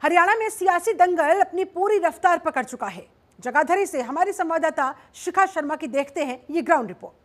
हरियाणा में सियासी दंगल अपनी पूरी रफ्तार पकड़ चुका है। जगाधरी से हमारी संवाददाता शिखा शर्मा की देखते हैं ये ग्राउंड रिपोर्ट।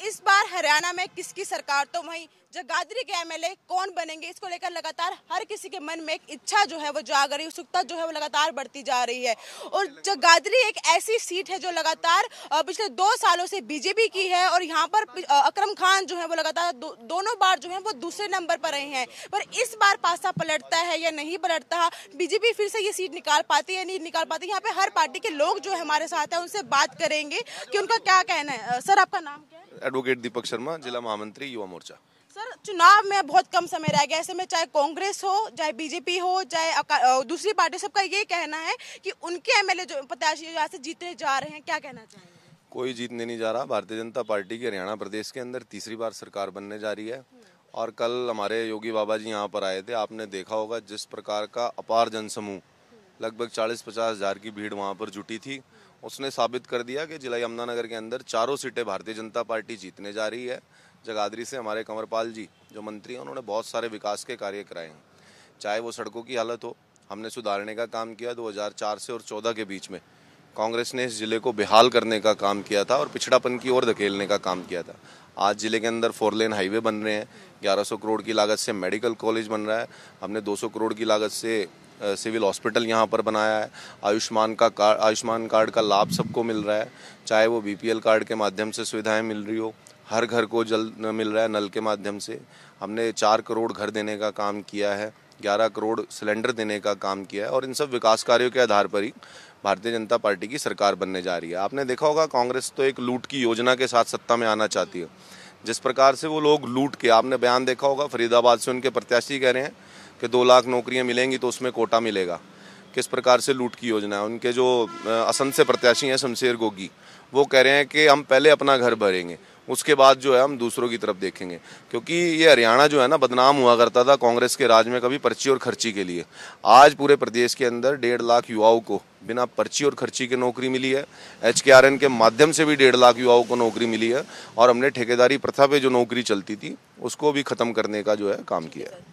इस बार हरियाणा में किसकी सरकार, तो वहीं जगाधरी के एमएलए कौन बनेंगे, इसको लेकर लगातार हर किसी के मन में एक इच्छा जो है वो जाग रही है, उत्सुकता जो है वो लगातार बढ़ती जा रही है। और जगाधरी एक ऐसी सीट है जो लगातार पिछले 2 सालों से बीजेपी की है और यहाँ पर अकरम खान जो है वो लगातार दोनों बार जो है वो दूसरे नंबर पर रहे हैं। पर इस बार पासा पलटता है या नहीं पलटता, बीजेपी फिर से ये सीट निकाल पाती है या नहीं निकाल पाती, यहाँ पे हर पार्टी के लोग जो हमारे साथ हैं उनसे बात करेंगे कि उनका क्या कहना है। सर, आपका नाम क्या है? एडवोकेट दीपक शर्मा, जिला महामंत्री युवा मोर्चा। सर, चुनाव में बहुत कम समय रह गया, ऐसे में चाहे कांग्रेस हो, चाहे बीजेपी हो, चाहे दूसरी पार्टी, सबका ये कहना है कि उनके एमएलए जो प्रत्याशी यहाँ से जीतने जा रहे हैं, क्या कहना चाहेंगे? कोई जीतने नहीं जा रहा। भारतीय जनता पार्टी की हरियाणा प्रदेश के अंदर तीसरी बार सरकार बनने जा रही है। और कल हमारे योगी बाबा जी यहाँ पर आए थे, आपने देखा होगा जिस प्रकार का अपार जनसमूह, लगभग 40-50 हजार की भीड़ वहाँ पर जुटी थी। उसने साबित कर दिया कि जिला यमुनानगर के अंदर 4 सीटें भारतीय जनता पार्टी जीतने जा रही है। जगाधरी से हमारे कंवरपाल जी जो मंत्री हैं, उन्होंने बहुत सारे विकास के कार्य कराए हैं। चाहे वो सड़कों की हालत हो, हमने सुधारने का काम किया। 2004 से और 14 के बीच में कांग्रेस ने इस जिले को बेहाल करने का काम किया था और पिछड़ापन की ओर धकेलने का काम किया था। आज जिले के अंदर 4 लेन हाईवे बन रहे हैं, 1100 करोड़ की लागत से मेडिकल कॉलेज बन रहा है, हमने 200 करोड़ की लागत से सिविल हॉस्पिटल यहाँ पर बनाया है। आयुष्मान कार्ड का लाभ सबको मिल रहा है, चाहे वो बीपीएल कार्ड के माध्यम से सुविधाएं मिल रही हो, हर घर को जल मिल रहा है नल के माध्यम से। हमने 4 करोड़ घर देने का काम किया है, 11 करोड़ सिलेंडर देने का काम किया है। और इन सब विकास कार्यों के आधार पर ही भारतीय जनता पार्टी की सरकार बनने जा रही है। आपने देखा होगा कांग्रेस तो एक लूट की योजना के साथ सत्ता में आना चाहती है। जिस प्रकार से वो लोग लूट के, आपने बयान देखा होगा, फरीदाबाद से उनके प्रत्याशी कह रहे हैं कि 2 लाख नौकरियां मिलेंगी तो उसमें कोटा मिलेगा। किस प्रकार से लूट की योजना है। उनके जो असंध से प्रत्याशी हैं शमशेर गोगी, वो कह रहे हैं कि हम पहले अपना घर भरेंगे, उसके बाद जो है हम दूसरों की तरफ देखेंगे। क्योंकि ये हरियाणा जो है ना, बदनाम हुआ करता था कांग्रेस के राज में कभी पर्ची और खर्ची के लिए। आज पूरे प्रदेश के अंदर 1.5 लाख युवाओं को बिना पर्ची और खर्ची के नौकरी मिली है। HKRN के माध्यम से भी 1.5 लाख युवाओं को नौकरी मिली है। और हमने ठेकेदारी प्रथा पे जो नौकरी चलती थी उसको भी खत्म करने का जो है काम किया है।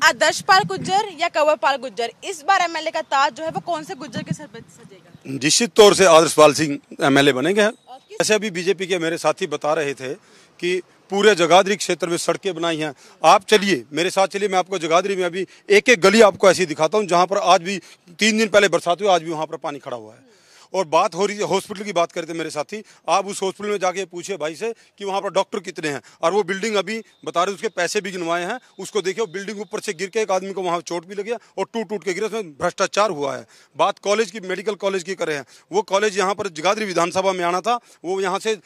आदर्शपाल गुज्जर या कंवरपाल गुज्जर, इस बार एमएलए का ताज जो है वो कौन से गुज्जर के सर पर सजेगा? निश्चित तौर से आदर्शपाल सिंह एमएलए बनेंगे। जैसे अभी बीजेपी के मेरे साथी बता रहे थे कि पूरे जगाधरी क्षेत्र में सड़कें बनाई हैं। आप चलिए मेरे साथ, चलिए मैं आपको जगाधरी में अभी एक एक गली आपको ऐसी दिखाता हूँ जहाँ पर आज भी 3 दिन पहले बरसात हुई, आज भी वहाँ पर पानी खड़ा हुआ है। और बात हो रही है हॉस्पिटल की, बात करते मेरे साथी, आप उस हॉस्पिटल में जाके पूछिए भाई से कि वहाँ पर डॉक्टर कितने हैं। और वो बिल्डिंग अभी बता रहे उसके पैसे भी गिनवाए हैं, उसको देखिए बिल्डिंग ऊपर से गिर के एक आदमी को वहाँ चोट भी लगी और टूट के गिरा, उसमें भ्रष्टाचार हुआ है। बात कॉलेज की, मेडिकल कॉलेज की करें हैं, वो कॉलेज यहाँ पर जगाधरी विधानसभा में आना था, वो यहाँ से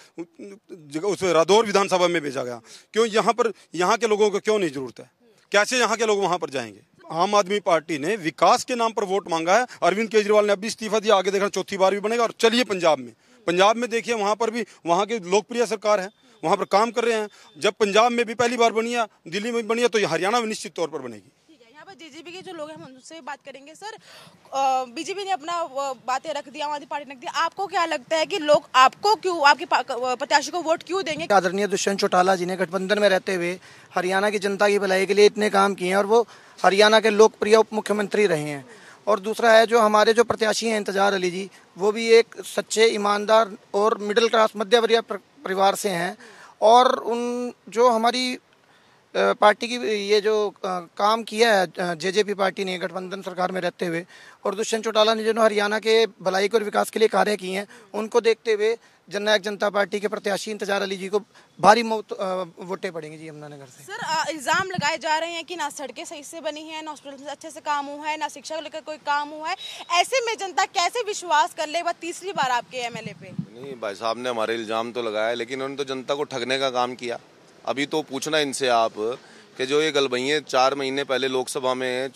उस रादौर विधानसभा में भेजा गया। क्यों यहाँ पर, यहाँ के लोगों को क्यों नहीं जरूरत है? कैसे यहाँ के लोग वहाँ पर जाएंगे? आम आदमी पार्टी ने विकास के नाम पर वोट मांगा है। अरविंद केजरीवाल ने अभी इस्तीफा दिया, आगे देखना 4थी बार भी बनेगा। और चलिए पंजाब में देखिए, वहाँ पर भी वहाँ की लोकप्रिय सरकार है, वहाँ पर काम कर रहे हैं। जब पंजाब में भी पहली बार बनी है, दिल्ली में भी बनी है, तो ये हरियाणा में निश्चित तौर पर बनेगी। बीजेपी के जो लोग हैं हम उनसे बात करेंगे। सर, बीजेपी ने अपना बातें रख दी, आम आदमी पार्टी ने रख दी, आपको क्या लगता है कि लोग आपको क्यों, आपके प्रत्याशी को वोट क्यों देंगे? आदरणीय दुष्यंत चौटाला जी ने गठबंधन में रहते हुए हरियाणा की जनता की भलाई के लिए इतने काम किए हैं और वो हरियाणा के लोकप्रिय उप मुख्यमंत्री रहे हैं। और दूसरा है जो हमारे जो प्रत्याशी हैं इंतजार अली जी, वो भी एक सच्चे, ईमानदार और मिडिल क्लास मध्य वर्गीय परिवार से हैं। और उन जो हमारी पार्टी की ये जो काम किया है जेजेपी पार्टी ने गठबंधन सरकार में रहते हुए, और दुष्यंत चौटाला ने जो हरियाणा के भलाई और विकास के लिए कार्य किए हैं, उनको देखते हुए जननायक जनता पार्टी के प्रत्याशी इंतजार अली जी को भारी वोटें पड़ेंगी जी यमुनानगर से। सर, इल्जाम लगाए जा रहे हैं कि ना सड़कें सही से बनी हैं, ना हॉस्पिटल अच्छे से काम हुआ है, ना शिक्षा को लेकर कोई काम हुआ है। ऐसे में जनता कैसे विश्वास कर ले तीसरी बार आपके एमएलए पे? नहीं, भाई साहब ने हमारे इल्जाम तो लगाया, लेकिन उन्होंने तो जनता को ठगने का काम किया। अभी तो पूछना इनसे आप कि जो ये गलबैये 4 महीने पहले लोकसभा में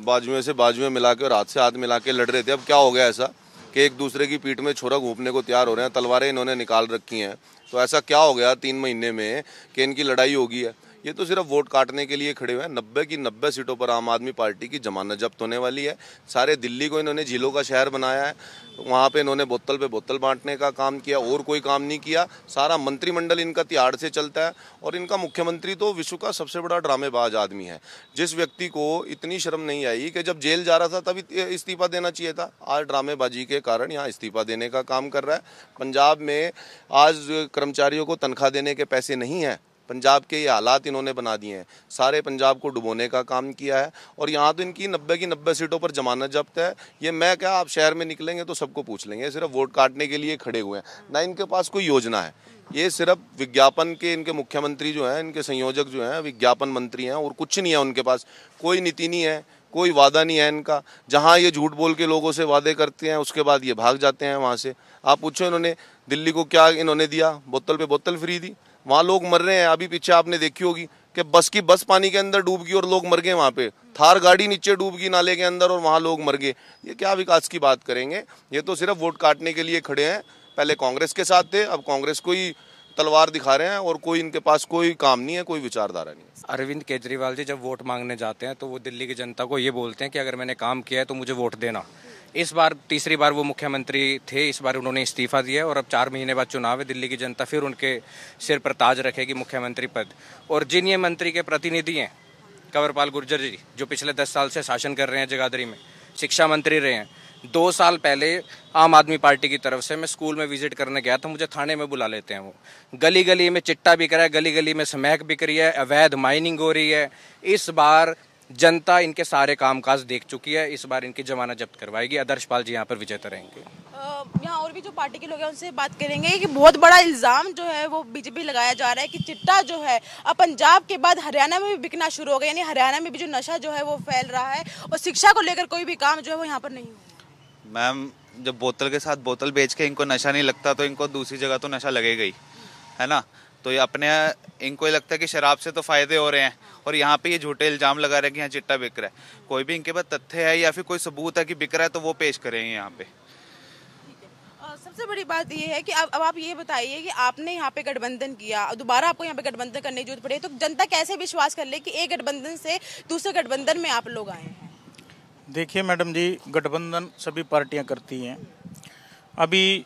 बाजुएं से बाजुएं मिला के और हाथ से हाथ मिला के लड़ रहे थे, अब क्या हो गया ऐसा कि एक दूसरे की पीठ में छोरा घूपने को तैयार हो रहे हैं, तलवारें इन्होंने निकाल रखी हैं। तो ऐसा क्या हो गया 3 महीने में कि इनकी लड़ाई होगी है? ये तो सिर्फ वोट काटने के लिए खड़े हुए हैं। 90 की 90 सीटों पर आम आदमी पार्टी की जमानत जब्त होने वाली है। सारे दिल्ली को इन्होंने झीलों का शहर बनाया है, वहाँ पे इन्होंने बोतल पे बोतल बांटने का काम किया, और कोई काम नहीं किया। सारा मंत्रिमंडल इनका तिहाड़ से चलता है, और इनका मुख्यमंत्री तो विश्व का सबसे बड़ा ड्रामेबाज आदमी है। जिस व्यक्ति को इतनी शर्म नहीं आई कि जब जेल जा रहा था तभी इस्तीफा देना चाहिए था, आज ड्रामेबाजी के कारण यहाँ इस्तीफा देने का काम कर रहा है। पंजाब में आज कर्मचारियों को तनख्वाह देने के पैसे नहीं है। पंजाब के ये हालात इन्होंने बना दिए हैं, सारे पंजाब को डुबोने का काम किया है। और यहाँ तो इनकी 90 की 90 सीटों पर जमानत जब्त है। ये मैं क्या, आप शहर में निकलेंगे तो सबको पूछ लेंगे, सिर्फ वोट काटने के लिए खड़े हुए हैं। ना इनके पास कोई योजना है, ये सिर्फ विज्ञापन के, इनके मुख्यमंत्री जो हैं, इनके संयोजक जो हैं विज्ञापन मंत्री हैं, और कुछ नहीं है उनके पास। कोई नीति नहीं है, कोई वादा नहीं है इनका। जहाँ ये झूठ बोल के लोगों से वादे करते हैं, उसके बाद ये भाग जाते हैं वहाँ से। आप पूछो इन्होंने दिल्ली को क्या इन्होंने दिया, बोतल पे बोतल फ्री दी, वहाँ लोग मर रहे हैं। अभी पीछे आपने देखी होगी कि बस पानी के अंदर डूब गई और लोग मर गए। वहाँ पे थार गाड़ी नीचे डूब गई नाले के अंदर और वहाँ लोग मर गए। ये क्या विकास की बात करेंगे? ये तो सिर्फ वोट काटने के लिए खड़े हैं। पहले कांग्रेस के साथ थे, अब कांग्रेस को ही तलवार दिखा रहे हैं, और कोई इनके पास कोई काम नहीं है, कोई विचारधारा नहीं है। अरविंद केजरीवाल जी जब वोट मांगने जाते हैं तो वो दिल्ली की जनता को ये बोलते हैं कि अगर मैंने काम किया है तो मुझे वोट देना। इस बार तीसरी बार वो मुख्यमंत्री थे, इस बार उन्होंने इस्तीफा दिया और अब 4 महीने बाद चुनाव है। दिल्ली की जनता फिर उनके सिर पर ताज रखेगी मुख्यमंत्री पद। और जिन ये मंत्री के प्रतिनिधि हैं, कंवरपाल गुर्जर जी जो पिछले 10 साल से शासन कर रहे हैं जगाधरी में, शिक्षा मंत्री रहे हैं। 2 साल पहले आम आदमी पार्टी की तरफ से मैं स्कूल में विजिट करने गया था, मुझे थाने में बुला लेते हैं। वो गली गली में चिट्टा बिक रहा है, गली गली में स्मैक बिक रही है, अवैध माइनिंग हो रही है। इस बार जनता इनके सारे कामकाज देख चुकी है, इस बार इनकी जमानत जब्त करवाएगी। आदर्श पाल जी यहाँ पर विजेता रहेंगे। यहाँ और भी जो पार्टी के लोग हैं उनसे बात करेंगे कि बहुत बड़ा इल्जाम जो है वो बीजेपी लगाया जा रहा है कि चिट्टा जो है अब पंजाब के बाद हरियाणा में भी बिकना शुरू हो गया, यानी हरियाणा में भी जो नशा जो है वो फैल रहा है, और शिक्षा को लेकर कोई भी काम जो है वो यहाँ पर नहीं हो। मैम, जब बोतल के साथ बोतल बेच के इनको नशा नहीं लगता तो इनको दूसरी जगह तो नशा लगेगा ही, है ना। तो ये इनको ये लगता है कि शराब से तो फायदे हो रहे हैं, और यहाँ पे ये झूठे इल्जाम लगा रहे हैं कि यहाँ चिट्टा बिक रहा है। कोई भी इनके पास तथ्य है या फिर कोई सबूत है कि बिक रहा है तो वो पेश करेंगे यहाँ पे। सबसे बड़ी बात ये है कि अब आप ये बताइए कि आपने यहाँ पे गठबंधन किया, दोबारा आपको यहाँ पे गठबंधन करने की जरूरत पड़ी, तो जनता कैसे विश्वास कर ले कि एक गठबंधन से दूसरे गठबंधन में आप लोग आए हैं? देखिए मैडम जी, गठबंधन सभी पार्टियां करती हैं। अभी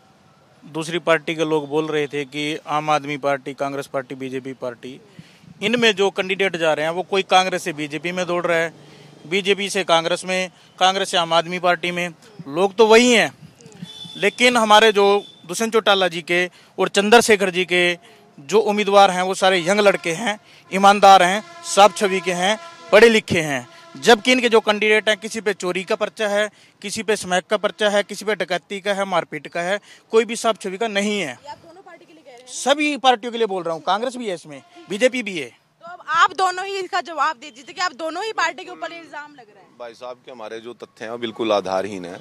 दूसरी पार्टी के लोग बोल रहे थे कि आम आदमी party, Congress party, BJP party, इनमें जो कैंडिडेट जा रहे हैं वो कोई कांग्रेस से बीजेपी में दौड़ रहा है, बीजेपी से कांग्रेस में, कांग्रेस से आम आदमी पार्टी में। लोग तो वही हैं, लेकिन हमारे जो दुष्यंत चौटाला जी के और चंद्रशेखर जी के जो उम्मीदवार हैं वो सारे यंग लड़के हैं, ईमानदार हैं, साफ छवि के हैं, पढ़े लिखे हैं। जबकि इनके जो कैंडिडेट हैं, किसी पे चोरी का पर्चा है, किसी पे स्मैक का पर्चा है, किसी पे डकैती का है, मारपीट का है, कोई भी साफ छवि का नहीं है। आप दोनों पार्टी के लिए कह रहे हैं? सभी पार्टियों के लिए बोल रहा हूँ, कांग्रेस भी है इसमें, बीजेपी भी है। तो अब आप दोनों ही इसका जवाब दे दीजिए कि आप दोनों ही पार्टी के ऊपर इल्जाम लग रहा है। भाई साहब के हमारे जो तथ्य हैं वो बिल्कुल आधारहीन है।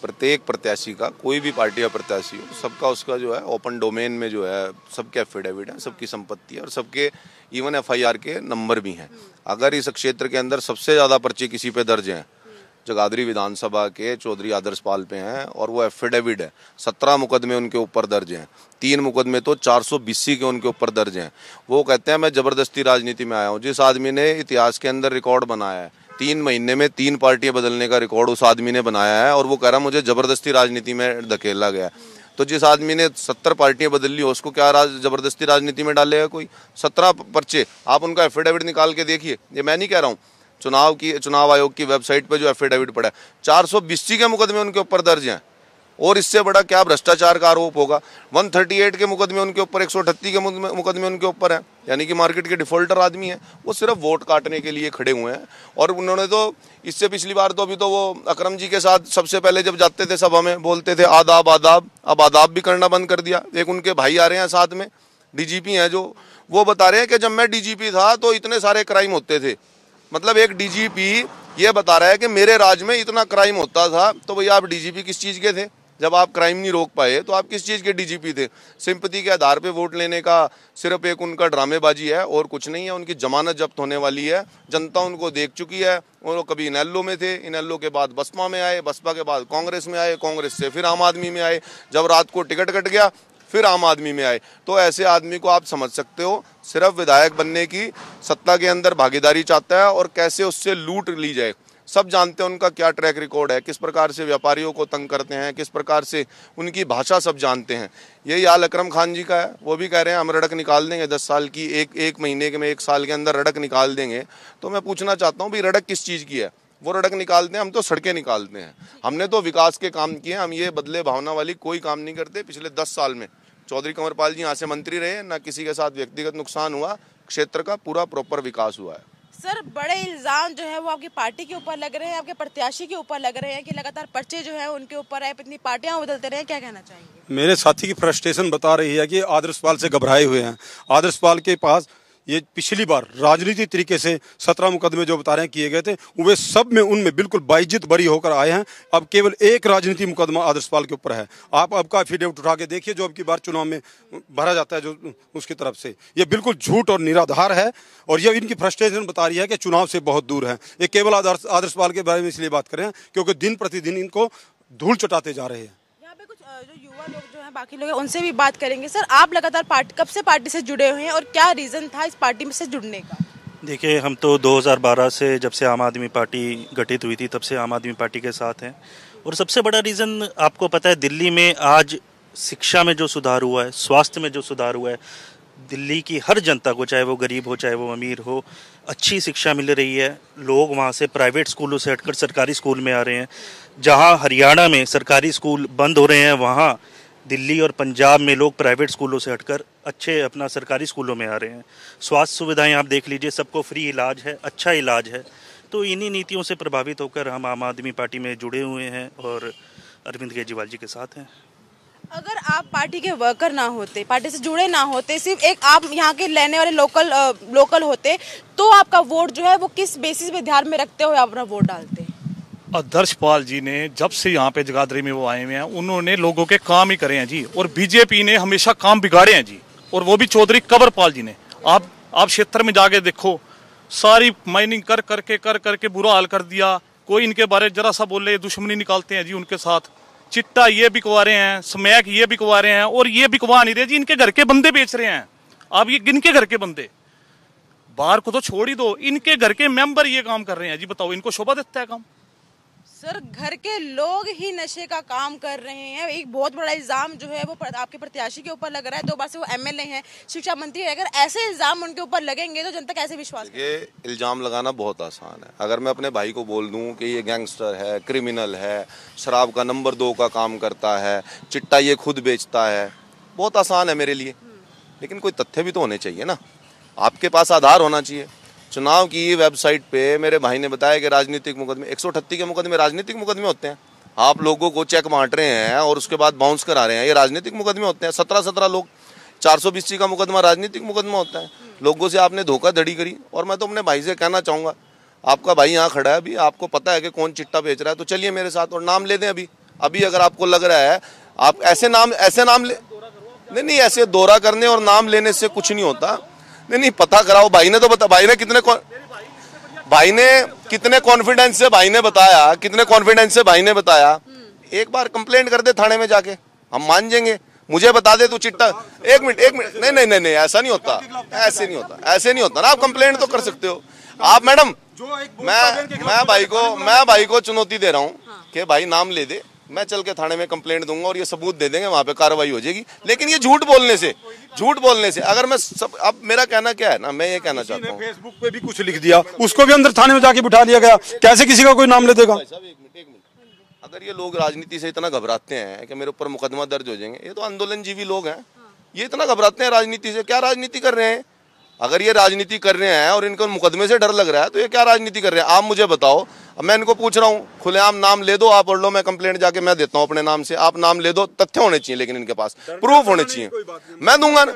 प्रत्येक प्रत्याशी का, कोई भी पार्टी का प्रत्याशी हो, सबका उसका जो है ओपन डोमेन में जो है सबके एफिडेविट है, सबकी संपत्ति है, और सबके इवन FIR के नंबर भी हैं। अगर इस क्षेत्र के अंदर सबसे ज़्यादा पर्चे किसी पे दर्ज हैं, जगाधरी विधानसभा के चौधरी आदर्श पाल पे हैं, और वो एफिडेविट है। 17 मुकदमे उनके ऊपर दर्ज हैं, 3 मुकदमे तो 420 के उनके ऊपर दर्ज हैं। वो कहते हैं मैं जबरदस्ती राजनीति में आया हूँ। जिस आदमी ने इतिहास के अंदर रिकॉर्ड बनाया है, 3 महीने में 3 पार्टियां बदलने का रिकॉर्ड उस आदमी ने बनाया है, और वो कह रहा मुझे जबरदस्ती राजनीति में धकेला गया। तो जिस आदमी ने 70 पार्टियां बदल ली, उसको क्या जबरदस्ती राजनीति में डालेगा कोई? 17 पर्चे, आप उनका एफिडेविट निकाल के देखिए। ये मैं नहीं कह रहा हूँ, चुनाव आयोग की वेबसाइट पे जो एफिडेविट पड़ा है, 420 के मुकदमे उनके ऊपर दर्ज हैं। और इससे बड़ा क्या भ्रष्टाचार का आरोप होगा? 138 के मुकदमे उनके ऊपर, 138 के मुकदमे उनके ऊपर हैं, यानी कि मार्केट के डिफॉल्टर आदमी हैं। वो सिर्फ वोट काटने के लिए खड़े हुए हैं। और उन्होंने तो इससे पिछली बार तो, अभी तो वो अकरम जी के साथ सबसे पहले जब जाते थे सभा में बोलते थे आदाब आदाब, अब आदाब भी करना बंद कर दिया। एक उनके भाई आ रहे हैं साथ में, DGP हैं, जो वो बता रहे हैं कि जब मैं DGP था तो इतने सारे क्राइम होते थे। मतलब एक DGP ये बता रहा है कि मेरे राज में इतना क्राइम होता था। तो भैया आप DGP किस चीज़ के थे? जब आप क्राइम नहीं रोक पाए तो आप किस चीज़ के DGP थे? सिंपैथी के आधार पे वोट लेने का सिर्फ एक उनका ड्रामेबाजी है और कुछ नहीं है। उनकी जमानत जब्त होने वाली है, जनता उनको देख चुकी है। वो कभी इनेलो में थे, इनेलो के बाद बसपा में आए, बसपा के बाद कांग्रेस में आए, कांग्रेस से फिर आम आदमी में आए। जब रात को टिकट कट गया फिर आम आदमी में आए। तो ऐसे आदमी को आप समझ सकते हो सिर्फ विधायक बनने की, सत्ता के अंदर भागीदारी चाहता है और कैसे उससे लूट ली जाए। सब जानते हैं उनका क्या ट्रैक रिकॉर्ड है, किस प्रकार से व्यापारियों को तंग करते हैं, किस प्रकार से उनकी भाषा सब जानते हैं। यही हाल अकरम खान जी का है, वो भी कह रहे हैं हम रड़क निकाल देंगे 10 साल की, एक महीने के में 1 साल के अंदर रड़क निकाल देंगे। तो मैं पूछना चाहता हूँ भाई रड़क किस चीज़ की है? वो रड़क निकालते हैं, हम तो सड़कें निकालते हैं। हमने तो विकास के काम किए, हम ये बदले भावना वाली कोई काम नहीं करते। पिछले 10 साल में चौधरी कंवरपाल जी यहाँ से मंत्री रहे, ना किसी के साथ व्यक्तिगत नुकसान हुआ, क्षेत्र का पूरा प्रॉपर विकास हुआ है। सर, बड़े इल्जाम जो है वो आपकी पार्टी के ऊपर लग रहे हैं, आपके प्रत्याशी के ऊपर लग रहे हैं कि लगातार पर्चे जो है उनके ऊपर है, इतनी पार्टियां बदलते रहे, क्या कहना चाहेंगे? मेरे साथी की फ्रस्ट्रेशन बता रही है कि आदर्श पाल से घबराए हुए हैं। आदर्श पाल के पास ये पिछली बार राजनीतिक तरीके से 17 मुकदमे जो बता रहे हैं किए गए थे, वे सब में उनमें बिल्कुल बाइज्जत बरी होकर आए हैं। अब केवल एक राजनीतिक मुकदमा आदर्श पाल के ऊपर है। आप अब का एफिडेविट उठा के देखिए जो अब की बार चुनाव में भरा जाता है जो उसकी तरफ से, ये बिल्कुल झूठ और निराधार है। और ये इनकी फ्रस्ट्रेशन बता रही है कि चुनाव से बहुत दूर है। ये केवल आदर्श पाल के बारे में इसलिए बात कर रहे हैं क्योंकि दिन प्रतिदिन इनको धूल चटाते जा रहे हैं। जो युवा लोग जो हैं, बाकी लोग हैं, उनसे भी बात करेंगे। सर, आप लगातार कब से पार्टी से जुड़े हुए हैं और क्या रीज़न था इस पार्टी में से जुड़ने का? देखिए, हम तो 2012 से जब से आम आदमी पार्टी गठित हुई थी तब से आम आदमी पार्टी के साथ हैं। और सबसे बड़ा रीज़न आपको पता है, दिल्ली में आज शिक्षा में जो सुधार हुआ है, स्वास्थ्य में जो सुधार हुआ है, दिल्ली की हर जनता को, चाहे वो गरीब हो चाहे वो अमीर हो, अच्छी शिक्षा मिल रही है। लोग वहाँ से प्राइवेट स्कूलों से हटकर सरकारी स्कूल में आ रहे हैं। जहाँ हरियाणा में सरकारी स्कूल बंद हो रहे हैं, वहाँ दिल्ली और पंजाब में लोग प्राइवेट स्कूलों से हटकर अच्छे अपना सरकारी स्कूलों में आ रहे हैं। स्वास्थ्य सुविधाएं आप देख लीजिए, सबको फ्री इलाज है, अच्छा इलाज है। तो इन्हीं नीतियों से प्रभावित होकर हम आम आदमी पार्टी में जुड़े हुए हैं और अरविंद केजरीवाल जी के साथ हैं। अगर आप पार्टी के वर्कर ना होते, पार्टी से जुड़े ना होते, सिर्फ एक आप यहाँ के रहने वाले लोकल होते, तो आपका वोट जो है वो किस बेसिस पे ध्यान में रखते हुए आप अपना वोट डालते? आदर्श पाल जी ने जब से यहाँ पे जगाधरी में वो आए हुए हैं, उन्होंने लोगों के काम ही करे हैं जी। और बीजेपी ने हमेशा काम बिगाड़े हैं जी, और वो भी चौधरी कंवरपाल जी ने। आप क्षेत्र में जाके देखो, सारी माइनिंग कर करके बुरा हाल कर दिया। कोई इनके बारे जरा सा बोले दुश्मनी निकालते हैं जी उनके साथ। चिट्टा ये बिकवा रहे हैं, स्मैक ये बिकवा रहे हैं, और ये बिकवा नहीं रहे जी, इनके घर के बंदे बेच रहे हैं। अब ये इनके घर के बंदे, बाहर को तो छोड़ ही दो, इनके घर के मेंबर ये काम कर रहे हैं जी। बताओ, इनको शोभा देता है काम? सर, घर के लोग ही नशे का काम कर रहे हैं। एक बहुत बड़ा इल्जाम जो है वो आपके प्रत्याशी के ऊपर लग रहा है। 2 बार से वो एमएलए हैं, शिक्षा मंत्री है। अगर ऐसे इल्जाम उनके ऊपर लगेंगे तो जनता कैसे विश्वास करेगी? ये इल्जाम लगाना बहुत आसान है। अगर मैं अपने भाई को बोल दूं कि ये गैंगस्टर है, क्रिमिनल है, शराब का नंबर 2 का काम करता है, चिट्टा ये खुद बेचता है, बहुत आसान है मेरे लिए। लेकिन कोई तथ्य भी तो होने चाहिए ना, आपके पास आधार होना चाहिए। चुनाव की वेबसाइट पे मेरे भाई ने बताया कि राजनीतिक मुकदमे, 138 के मुकदमे राजनीतिक मुकदमे होते हैं। आप लोगों को चेक बांट रहे हैं और उसके बाद बाउंस करा रहे हैं, ये राजनीतिक मुकदमे होते हैं। 17 लोग, 420 का मुकदमा राजनीतिक मुकदमा होता है। लोगों से आपने धोखाधड़ी करी। और मैं तो अपने भाई से कहना चाहूँगा, आपका भाई यहाँ खड़ा है, अभी आपको पता है कि कौन चिट्टा बेच रहा है, तो चलिए मेरे साथ और नाम ले दें। अभी अगर आपको लग रहा है, आप ऐसे नाम ले नहीं, ऐसे दौरा करने और नाम लेने से कुछ नहीं होता। नहीं, पता कराओ। भाई ने तो बता, भाई ने कितने कॉन्फिडेंस से भाई ने बताया। एक बार कंप्लेंट कर दे थाने में जाके, हम मान जाएंगे। मुझे बता दे तू चिट्टा, एक मिनट, नहीं, ऐसा नहीं होता, ऐसे नहीं होता ना। आप कंप्लेंट तो कर सकते हो। आप मैडम, मैं भाई को चुनौती दे रहा हूँ कि भाई नाम ले दे, मैं चल के थाने में कंप्लेंट दूंगा और ये सबूत दे देंगे, वहां पे कार्रवाई हो जाएगी। लेकिन ये झूठ बोलने से अगर मैं अब मेरा कहना क्या है ना, मैं ये कहना चाहता हूँ, फेसबुक पे भी कुछ लिख दिया, उसको भी अंदर थाने में जाके बिठा लिया गया। कैसे किसी का कोई नाम ले देगा? एक मिनट, अगर ये लोग राजनीति से इतना घबराते हैं कि मेरे ऊपर मुकदमा दर्ज हो जाएंगे, ये तो आंदोलनजीवी लोग हैं, ये इतना घबराते हैं राजनीति से। क्या राजनीति कर रहे हैं? अगर ये राजनीति कर रहे हैं और इनको मुकदमे से डर लग रहा है, तो ये क्या राजनीति कर रहे हैं? आप मुझे बताओ। अब मैं इनको पूछ रहा हूँ, खुलेआम नाम ले दो आप और लो, मैं कंप्लेंट जाके मैं देता हूँ अपने नाम से। आप नाम ले दो, तथ्य होने चाहिए, लेकिन इनके पास प्रूफ होने चाहिए। मैं दूंगा नहीं,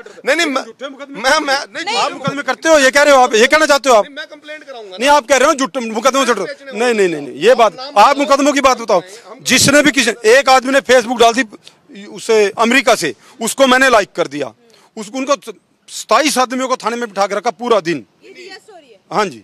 आप मुकदमे करते हो, ये कह रहे हो आप, ये कहना चाहते हो आप? मैं कंप्लेंट कराऊंगा। नहीं, आप कह रहे हो झूठे मुकदमे से डर। नहीं, ये बात आप मुकदमों की बात बताओ। जिसने भी एक आदमी ने फेसबुक डाल दी उसे अमेरिका से, उसको मैंने लाइक कर दिया, उनको 27 आदमियों को थाने में बिठा के रखा पूरा दिन। हाँ जी,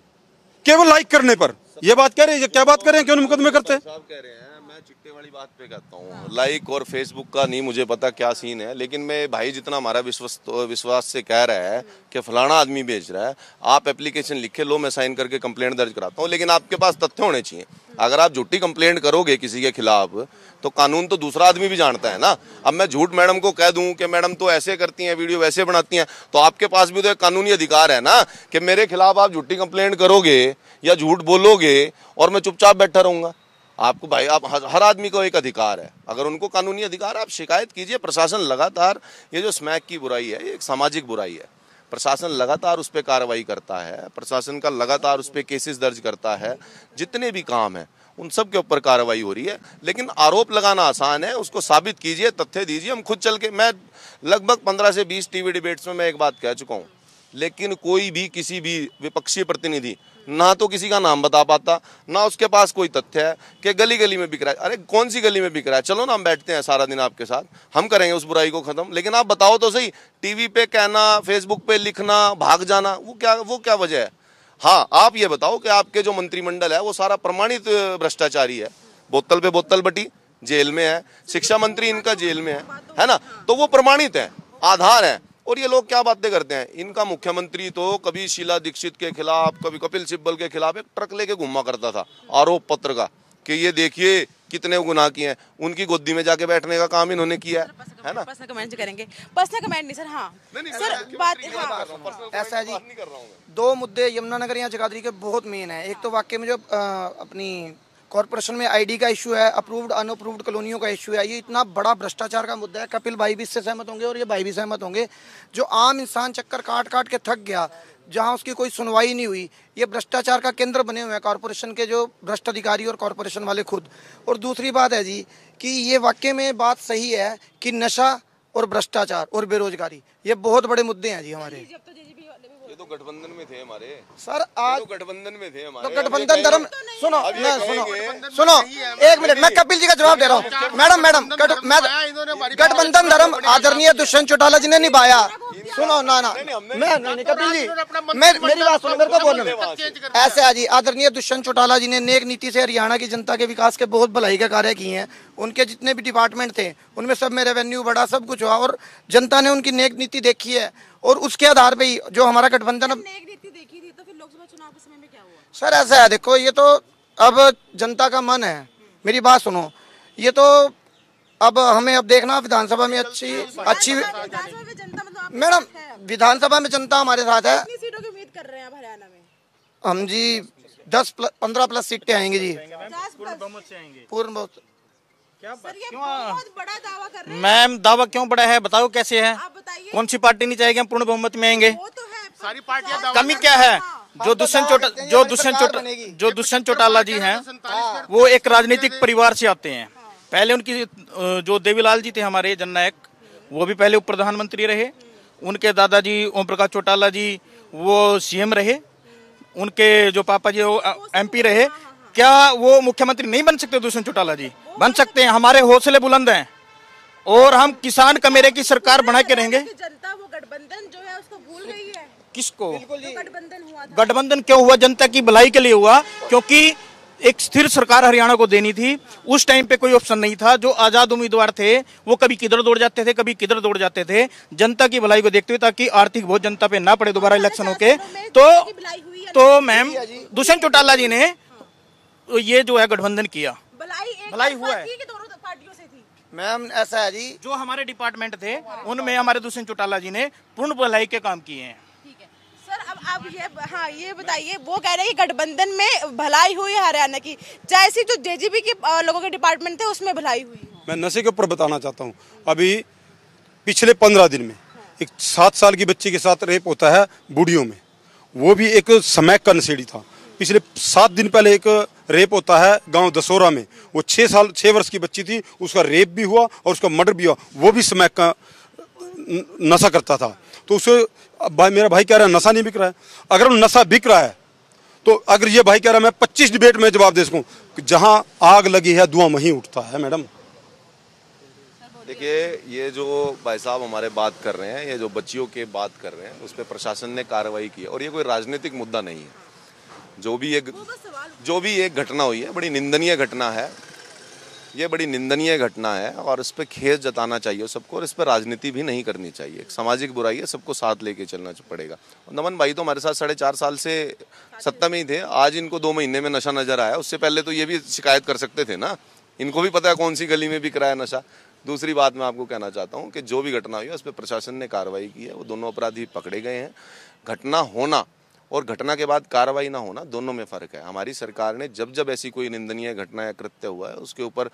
केवल लाइक करने पर। ये बात कह रहे हैं, क्या बात कर रहे हैं, क्यों नहीं मुकदमे करते? साहब कह रहे हैं, मैं चिट्टे वाली बात पे कहता हूँ, लाइक और फेसबुक का नहीं मुझे पता क्या सीन है, लेकिन मैं भाई जितना हमारा विश्वास से कह रहा है कि फलाना आदमी बेच रहा है, आप एप्लीकेशन लिखे लो, मैं साइन करके कंप्लेंट दर्ज कराता हूँ, लेकिन आपके पास तथ्य होने चाहिए। अगर आप झूठी कंप्लेंट करोगे किसी के खिलाफ तो कानून तो दूसरा आदमी भी जानता है ना। अब मैं झूठ मैडम को कह दूं कि मैडम तो ऐसे करती हैं, वीडियो वैसे बनाती हैं, तो आपके पास भी तो एक कानूनी अधिकार है ना कि मेरे खिलाफ आप झूठी कंप्लेंट करोगे या झूठ बोलोगे और मैं चुपचाप बैठा रहूंगा। आपको भाई, आप हर आदमी को एक अधिकार है, अगर उनको कानूनी अधिकार, आप शिकायत कीजिए। प्रशासन लगातार, ये जो स्मैक की बुराई है ये एक सामाजिक बुराई है, प्रशासन लगातार उस पर कार्रवाई करता है, प्रशासन का लगातार उस पर केसेस दर्ज करता है, जितने भी काम हैं उन सब के ऊपर कार्रवाई हो रही है। लेकिन आरोप लगाना आसान है, उसको साबित कीजिए, तथ्य दीजिए। हम खुद चल के, मैं लगभग 15 से 20 टीवी डिबेट्स में मैं एक बात कह चुका हूँ, लेकिन कोई भी किसी भी विपक्षी प्रतिनिधि ना तो किसी का नाम बता पाता, ना उसके पास कोई तथ्य है कि गली गली में बिक रहा है। अरे कौन सी गली में बिक रहा है, चलो ना हम बैठते हैं सारा दिन आपके साथ, हम करेंगे उस बुराई को खत्म। लेकिन आप बताओ तो सही, टीवी पे कहना, फेसबुक पे लिखना, भाग जाना, वो क्या वजह है? हाँ, आप ये बताओ कि आपके जो मंत्रिमंडल है वो सारा प्रमाणित भ्रष्टाचारी है, बोतल पे बोतल बटी, जेल में है, शिक्षा मंत्री इनका जेल में है ना, तो वो प्रमाणित है, आधार है। और ये लोग क्या बातें करते हैं, इनका मुख्यमंत्री तो कभी शीला दीक्षित के खिलाफ, कभी कपिल सिब्बल के खिलाफ एक ट्रक लेके घुमा करता था आरोप पत्र का कि ये देखिए कितने गुनाह किए हैं। उनकी गोदी में जाके बैठने का काम इन्होंने किया है ना। पर्सनल कमेंट करेंगे, पर्सनल कमेंट नहीं सर। हाँ सर, बात ऐसा है जी, दो मुद्दे यमुनानगर या जगाधरी के बहुत मेन है। एक तो वाकई में जो अपनी कॉर्पोरेशन में आईडी का इशू है, अप्रूव्ड अनअप्रूव्ड कॉलोनियों का इशू है, ये इतना बड़ा भ्रष्टाचार का मुद्दा है। कपिल भाई भी इससे सहमत होंगे और ये भाई भी सहमत होंगे। जो आम इंसान चक्कर काट काट के थक गया, जहां उसकी कोई सुनवाई नहीं हुई, ये भ्रष्टाचार का केंद्र बने हुए हैं कॉर्पोरेशन के जो भ्रष्ट अधिकारी और कॉर्पोरेशन वाले खुद। और दूसरी बात है जी कि ये वाकई में बात सही है कि नशा और भ्रष्टाचार और बेरोजगारी ये बहुत बड़े मुद्दे हैं जी हमारे। ये तो गठबंधन में थे हमारे सर, आज तो गठबंधन में थे हमारे, तो गठबंधन धर्म, सुनो एक मिनट, मैं कपिल जी का जवाब दे रहा हूँ। मैडम गठबंधन धर्म आदरणीय दुष्यंत चौटाला जी ने निभाया। सुनो ना मैं कपिल जी, मेरी बात सुनो, मेरे को बोलना। ऐसे है जी, आदरणीय दुष्यंत चौटाला जी ने नेक नीति से हरियाणा की जनता के विकास के बहुत भलाई के कार्य किए हैं। उनके जितने भी डिपार्टमेंट थे उनमें सब में रेवेन्यू बढ़ा, सब कुछ हुआ, और जनता ने उनकी नेक नीति देखी है। और उसके आधार पे ही जो हमारा गठबंधन नेक नीति देखी थी, तो फिर लोकसभा चुनाव के समय में क्या हुआ? सर ऐसा है, देखो ये तो अब जनता का मन है, मेरी बात सुनो, ये तो अब हमें अब देखना विधानसभा में अच्छी मैडम, विधानसभा में जनता हमारे साथ है। कितनी सीटों की उम्मीद कर रहे हैं आप हरियाणा में? हम जी 10-15+ सीटें आएंगी जी, पूर्ण बहुमत से आएंगे। पूर्ण बहुत। सर ये बहुत बड़ा दावा कर रहे हैं। मैम दावा क्यों बड़ा है, बताओ कैसे है? आप बताइए। कौन सी पार्टी नहीं चाहेगी हम पूर्ण बहुमत में आएंगे? वो तो है, सारी पार्टियां कमी क्या है? जो दुष्यंत चौटाला जी हैं वो एक राजनीतिक परिवार से आते हैं। पहले उनकी जो देवीलाल जी थे हमारे जननायक, वो भी पहले उप प्रधानमंत्री रहे। उनके दादाजी ओम प्रकाश चौटाला जी वो सीएम रहे। उनके जो पापा जी वो एमपी रहे। क्या वो मुख्यमंत्री नहीं बन सकते? दुष्यंत चौटाला जी बन सकते हैं। हमारे हौसले बुलंद हैं और हम किसान कमेरे की सरकार बना के रहेंगे। जनता वो गठबंधन जो है उसको भूल गई है। किसको? गठबंधन हुआ था। गठबंधन क्यों हुआ? जनता की भलाई के लिए हुआ, क्योंकि एक स्थिर सरकार हरियाणा को देनी थी। उस टाइम पे कोई ऑप्शन नहीं था। जो आजाद उम्मीदवार थे वो कभी किधर दौड़ जाते थे, कभी किधर दौड़ जाते थे। जनता की भलाई को देखते हुए, ताकि आर्थिक बोझ जनता पे ना पड़े दोबारा इलेक्शन होके, तो मैम दुष्यंत चौटाला जी ने ये जो है गठबंधन किया। भलाई हुआ है। मैम ऐसा है जी, जो हमारे डिपार्टमेंट थे उनमें हमारे दुष्यंत चौटाला जी ने पूर्ण भलाई के काम किए हैं। सर अब आप ये बताइए, वो कह रहे हैं कि गठबंधन में भलाई हुई है हरियाणा की, जैसी जो जेजीबी के लोगों के डिपार्टमेंट थे उसमें भलाई हुई। मैं नशे के ऊपर बताना चाहता हूँ। अभी पिछले 15 दिन में एक 7 साल की बच्ची के साथ रेप होता है बूढ़ियों में, वो भी एक स्मैक का नशेड़ी था। पिछले 7 दिन पहले एक रेप होता है गांव दसोरा में, वो 6 वर्ष की बच्ची थी, उसका रेप भी हुआ और उसका मर्डर भी हुआ, वो भी स्मैक का नशा करता था। तो उसे मेरा भाई कह रहा है नशा नहीं बिक रहा है। अगर वो नशा बिक रहा है तो अगर ये भाई कह रहा है मैं 25 डिबेट में जवाब दे सकूं, जहां आग लगी है धुआं वहीं उठता है। मैडम देखिए, ये जो भाई साहब हमारे बात कर रहे हैं, ये जो बच्चियों के बात कर रहे हैं, उस पर प्रशासन ने कार्रवाई की है और ये कोई राजनीतिक मुद्दा नहीं है। जो भी एक घटना हुई है बड़ी निंदनीय घटना है, ये बड़ी निंदनीय घटना है और इस पर खेद जताना चाहिए सबको और इस पर राजनीति भी नहीं करनी चाहिए। एक सामाजिक बुराई है, सबको साथ लेके चलना पड़ेगा। नमन भाई तो हमारे साथ 4.5 साल से सत्ता में ही थे, आज इनको 2 महीने में नशा नजर आया। उससे पहले तो ये भी शिकायत कर सकते थे ना, इनको भी पता है कौन सी गली में बिक रहा है नशा। दूसरी बात मैं आपको कहना चाहता हूँ कि जो भी घटना हुई है उस पर प्रशासन ने कार्रवाई की है, वो दोनों अपराधी पकड़े गए हैं। घटना होना और घटना के बाद कार्रवाई ना होना, दोनों में फ़र्क है। हमारी सरकार ने जब जब ऐसी कोई निंदनीय घटना या कृत्य हुआ है उसके ऊपर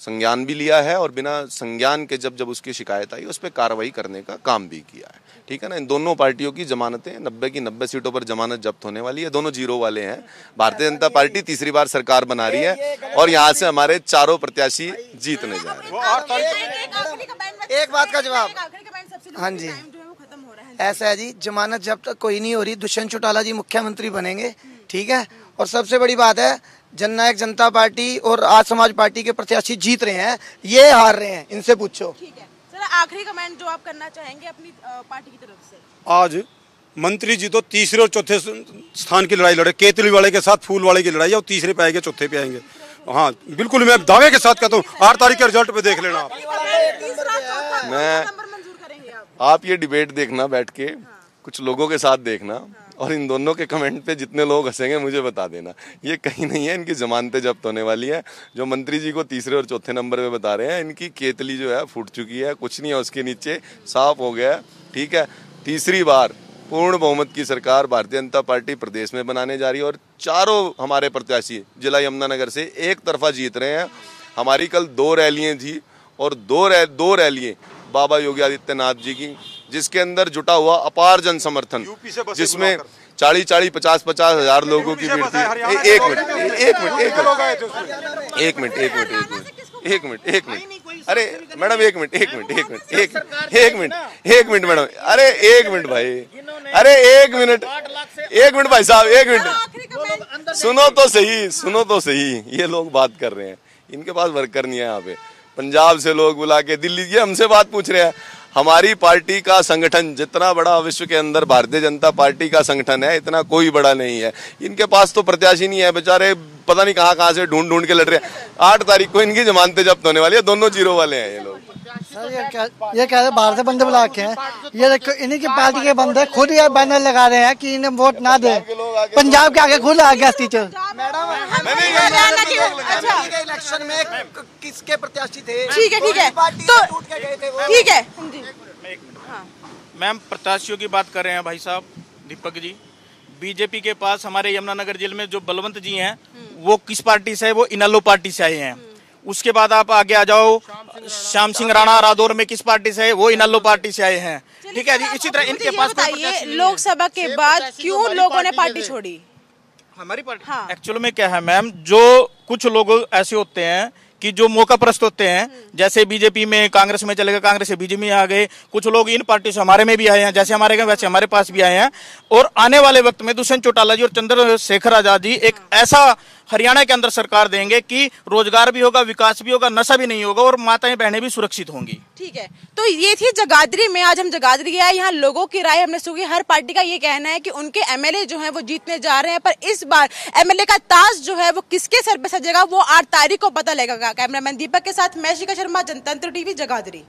संज्ञान भी लिया है और बिना संज्ञान के जब उसकी शिकायत आई उस पर कार्रवाई करने का काम भी किया है। ठीक है ना। इन दोनों पार्टियों की जमानतें 90 की 90 सीटों पर जमानत जब्त होने वाली है। दोनों जीरो वाले हैं। भारतीय जनता पार्टी तीसरी बार सरकार बना रही है और यहाँ से हमारे चारों प्रत्याशी जीतने जा रहे हैं। एक बात का जवाब, हाँ जी, ऐसा है जी, जमानत जब तक कोई नहीं हो रही, दुष्यंत चौटाला जी मुख्यमंत्री बनेंगे। ठीक है। और सबसे बड़ी बात है, जननायक जनता पार्टी और आज समाज पार्टी के प्रत्याशी जीत रहे हैं, ये हार रहे हैं, इनसे पूछो। ठीक है सर, आखिरी कमेंट जो आप करना चाहेंगे अपनी पार्टी की तरफ से। आज मंत्री जी तो तीसरे और चौथे स्थान की लड़ाई लड़े, केतली वाले के साथ फूल वाले की लड़ाई है और तीसरे पे आएंगे, चौथे पे आएंगे। हाँ बिल्कुल, मैं दावे के साथ कहता हूँ 8 तारीख के रिजल्ट पे देख लेना आप। आप ये डिबेट देखना बैठ के, कुछ लोगों के साथ देखना और इन दोनों के कमेंट पे जितने लोग हंसेंगे मुझे बता देना। ये कहीं नहीं है, इनकी जमानतें जब्त होने वाली है। जो मंत्री जी को तीसरे और चौथे नंबर पे बता रहे हैं, इनकी केतली जो है फूट चुकी है, कुछ नहीं है उसके नीचे, साफ हो गया है। ठीक है। तीसरी बार पूर्ण बहुमत की सरकार भारतीय जनता पार्टी प्रदेश में बनाने जा रही है और चारों हमारे प्रत्याशी जिला यमुनानगर से एक तरफा जीत रहे हैं। हमारी कल 2 रैलियां थी और दो रैलियां बाबा योगी आदित्यनाथ जी की, जिसके अंदर जुटा हुआ अपार जन समर्थन, जिसमें 40-50 हजार लोगों की भीड़ थी। एक मिनट, अरे मैडम एक मिनट मैडम, अरे एक मिनट भाई, अरे एक मिनट भाई साहब, एक मिनट सुनो तो सही। ये लोग बात कर रहे हैं, इनके पास वर्कर नहीं है यहाँ पे। पंजाब से लोग बुला के दिल्ली, ये हमसे बात पूछ रहे हैं। हमारी पार्टी का संगठन जितना बड़ा विश्व के अंदर भारतीय जनता पार्टी का संगठन है, इतना कोई बड़ा नहीं है। इनके पास तो प्रत्याशी नहीं है, बेचारे पता नहीं कहाँ से ढूंढ के लड़ रहे हैं। 8 तारीख को इनकी जमानतें जब्त होने वाली है, दोनों जीरो वाले हैं ये लोग। सर ये कह रहे बाहर से बंदे बुला के हैं, ये देखो इन्हीं की पार्टी के बंदे खुद ये बैनर लगा रहे हैं कि इन्हें वोट ना दे। पंजाब के आगे खुद आ गया टीचर। इलेक्शन में किसके प्रत्याशी थे? ठीक है तो ठीक है मैम, प्रत्याशियों की बात कर रहे हैं भाई साहब दीपक जी। बीजेपी के पास हमारे यमुनानगर जिले में जो बलवंत जी हैं वो किस पार्टी से है? वो इनेलो पार्टी से आए हैं। उसके बाद आप आगे आ जाओ, श्याम सिंह राणा रादौर में किस पार्टी से है? वो इनेलो पार्टी से आए हैं। ठीक है जी। इसी तरह इनके पास बताइए, लोकसभा के बाद क्यों लोगों ने पार्टी छोड़ी? हमारी पार्टी एक्चुअल में क्या है मैम, जो कुछ लोग ऐसे होते हैं कि जो मौका प्रस्त होते हैं, जैसे बीजेपी में कांग्रेस में चले गए, कांग्रेस से बीजेपी में आ गए। कुछ लोग इन पार्टी से हमारे में भी आए हैं, जैसे हमारे गए वैसे हमारे पास भी आए हैं। और आने वाले वक्त में दुष्यंत चौटाला जी और चंद्रशेखर आजाद जी एक ऐसा हरियाणा के अंदर सरकार देंगे कि रोजगार भी होगा, विकास भी होगा, नशा भी नहीं होगा और माताएं बहनें भी सुरक्षित होंगी। ठीक है, तो ये थी जगाधरी में। आज हम जगाधरी गए, यहाँ लोगों की राय हमने सुनी। हर पार्टी का ये कहना है कि उनके एमएलए जो है वो जीतने जा रहे हैं, पर इस बार एमएलए का ताज जो है वो किसके सर पे सजेगा वो 8 तारीख को पता लगेगा। कैमरामैन दीपक के साथ मैं शिखा शर्मा, जनतंत्र टीवी, जगाधरी।